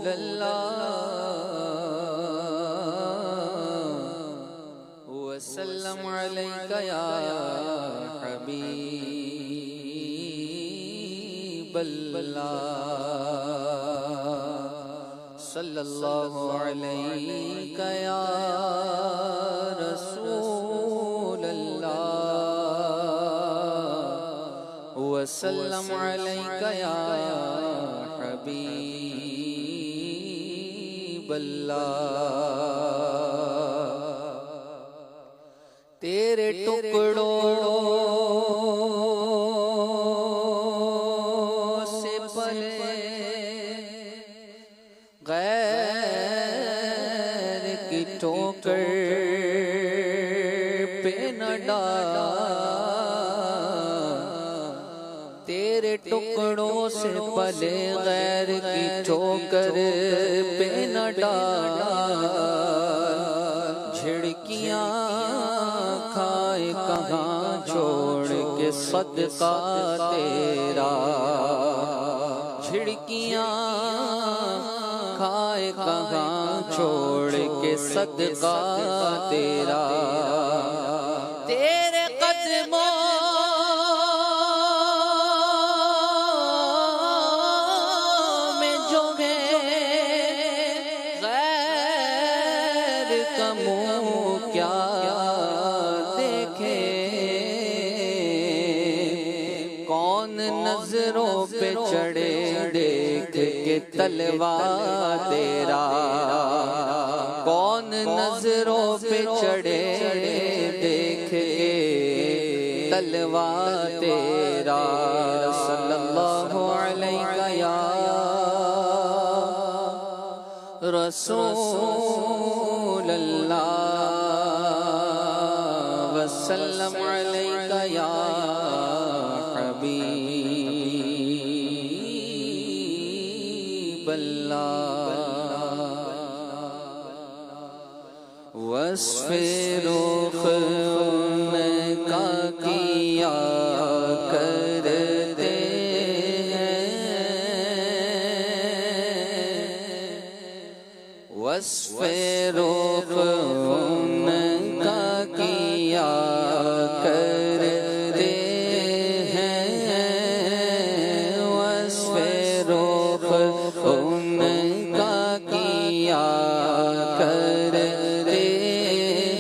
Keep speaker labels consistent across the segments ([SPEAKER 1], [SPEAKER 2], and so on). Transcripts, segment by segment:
[SPEAKER 1] अल्लाह वसल्लम अलैका या हबीब अल्लाह सल्लल्लाहु अलैका या रसूल अल्लाह वसल्लम अलैका या हबीब अल्लाह। तेरे टुकड़ों से पले गैर की ठोकर पे न डाल, तेरे टुकड़ों से पले गैर की ठोकर पे न डाल। झिड़कियां खाए कहाँ छोड़ के सदका तेरा, झिड़कियां खाए कहाँ छोड़ के सदका तेरा। तेरे कदमों में जो है गैर का मुँह क्या देखे, कौन नजरों पे चढ़े देख के तलवा तेरा, कौन नजरों पे चढ़े देख के तलवा तेरा। सल्लल्लाहु अलैका या रसूल अल्लाह वसल्लम अलैका या हबीब अल्लाह। वस्फ़े रुख़ उनका किया करते हैं, वस्फ़े रुख़ उनका किया करते हैं, वस्फ़े रुख़ उनका किया करते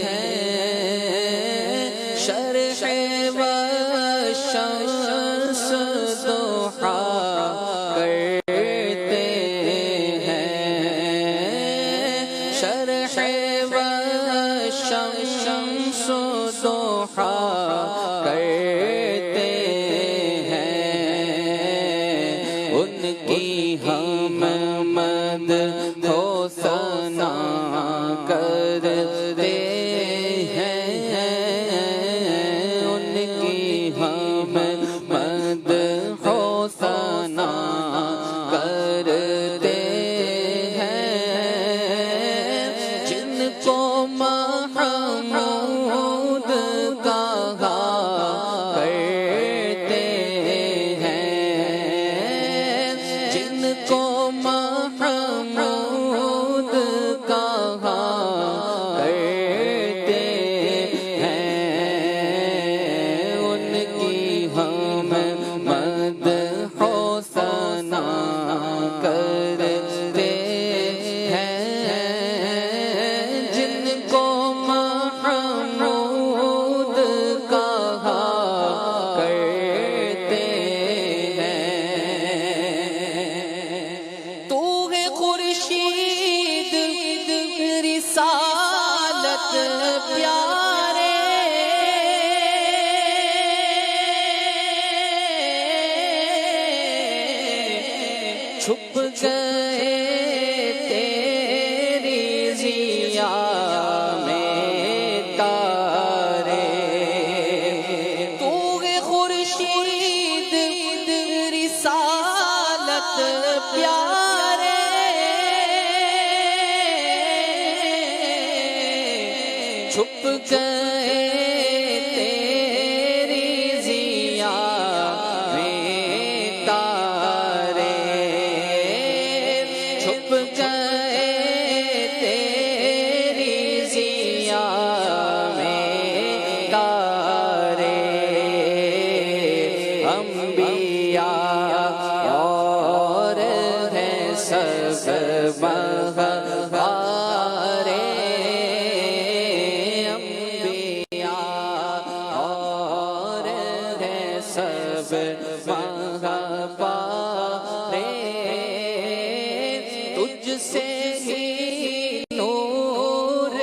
[SPEAKER 1] हैं। शरह व शम्स दुहा करते हैं, शरह व शम्स दुहा करते हैं। उनकी हम मद हो सना करते हैं, उनकी हम मद हो सना करते हैं। जिनको महमूद कहा करते हैं, जिनको महमूद कहा करते हैं, उनकी हम मद हो सना करते हैं। जिनको महमूद कहा करते हैं। तू है खुर्शीद रिसालत प्यारे, छुप गए तेरी जिया में तारे। तू है खुर्शीद रिसालत प्यारे, छुप गए तेरी जिया में तारे, छुप सब महवारे अंबिया और है सब महवारे तुझसे ही नूर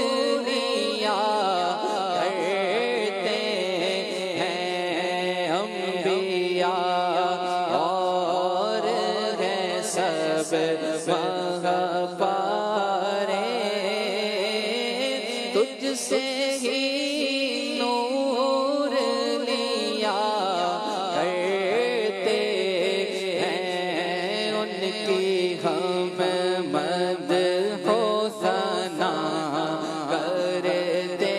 [SPEAKER 1] लिया करते हैं अंबिया और है सब महवारे तुझसे ही नूर लिया करते हैं उनकी हम मद हो सना करते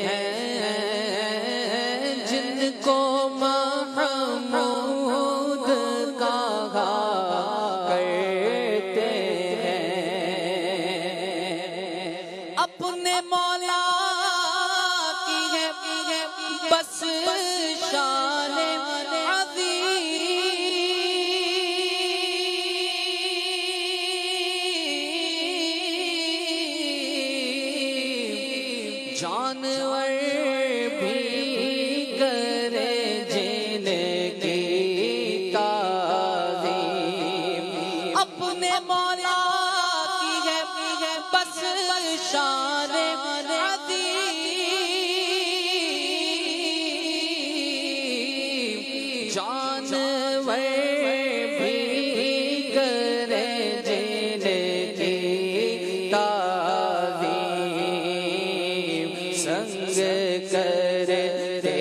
[SPEAKER 1] हैं जिनको महमूद कहा करते हैं अपने मौला की है बस शान जानवर भी करे जिनकी ताज़ीम अपने मौला की है बस शान अज़ीम जानवर भी करे जिनकी संग करते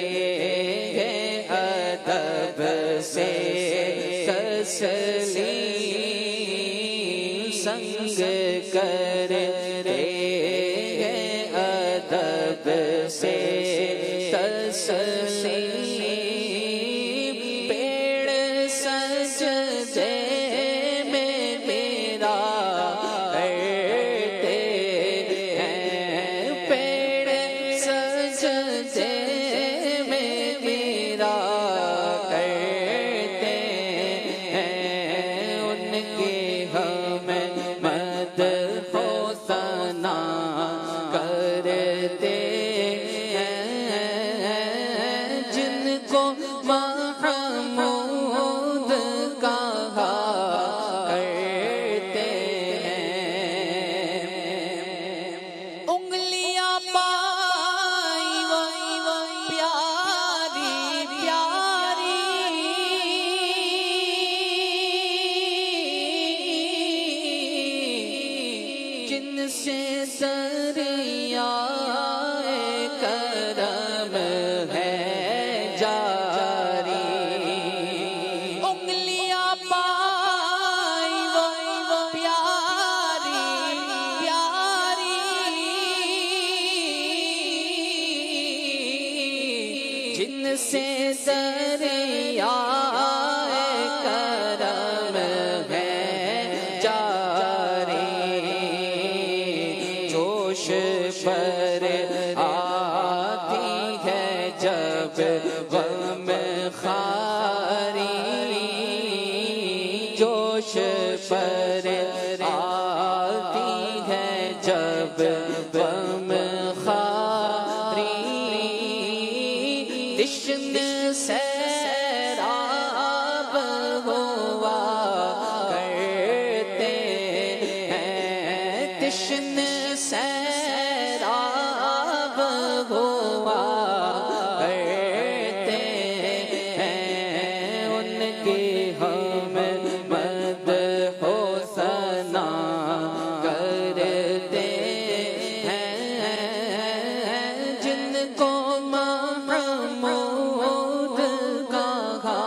[SPEAKER 1] हैं अदब से तस्लीम संग करते हैं अदब से तस्लीम पेड़ सजदे में मेरा करते हैं पेड़ सजदे में मेरा करते हैं उनके हम मद हो सना करते हैं जिनको महमूद कहा करते हैं उंगलियां पाई वो प्यारी प्यारी जिनसे दरियाए करम है जारी उंगलियां पाई वो प्यारी प्यारी जिनसे दरियाए करम है जारी जोश पर आती है जब गम खारी जोश पर आती है जब गम खारी तिश्न सैराब हुआ करते हैं तिश्न सैराब हुआ करते हैं उनकी हम मद हो सना करते हैं जिनको महमूद कहा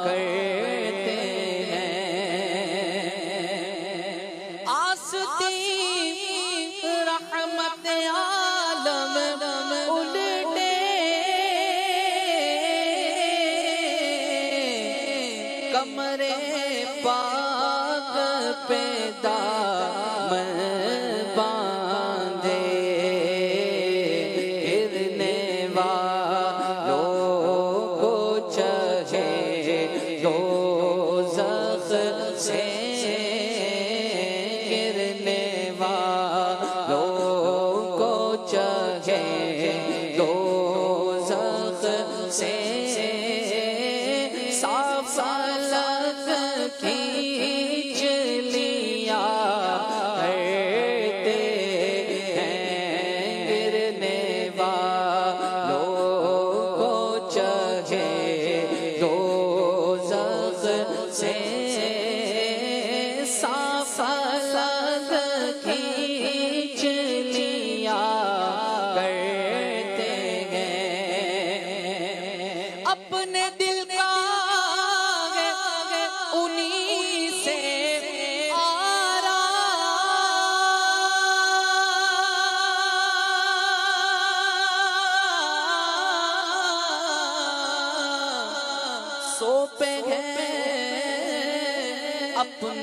[SPEAKER 1] करते हैं आस्ती रहमत आलम उलटे कमरे पाक पे दामन बांधे गिरने वालों को चहे दोज़ख से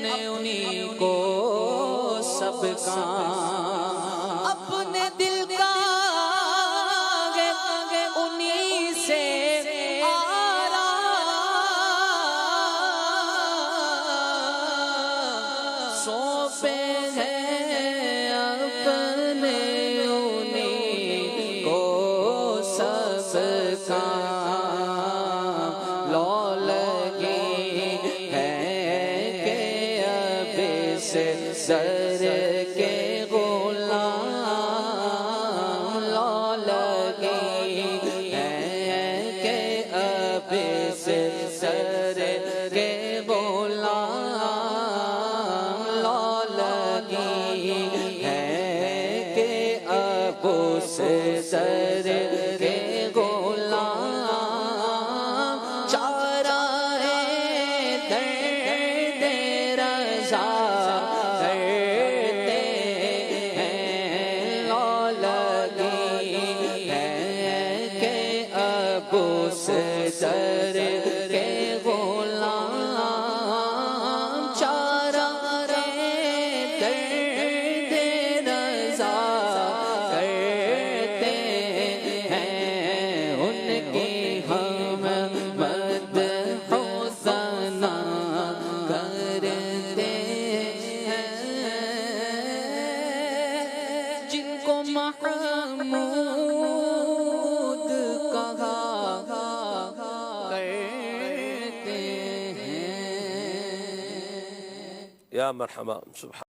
[SPEAKER 1] उन्हीं को सबका अपने दिल का उन्हीं से सौंपे हैं अपने उन्हीं को सबका लौ लगी है कि अब इस सर के गुलाम लौ लगी है कि अब इस सर के गुलाम लौ लगी है कि अब उस सर के गुलाम चारा दर्द रज़ा करते हैं लौ लगी है कि अब उस सर के गुलाम चारा दर्द रज़ा करते हैं उनकी हम मदह सना करते हैं जिनको महमूद कहा करते हैं।
[SPEAKER 2] या मरहबा सुभान।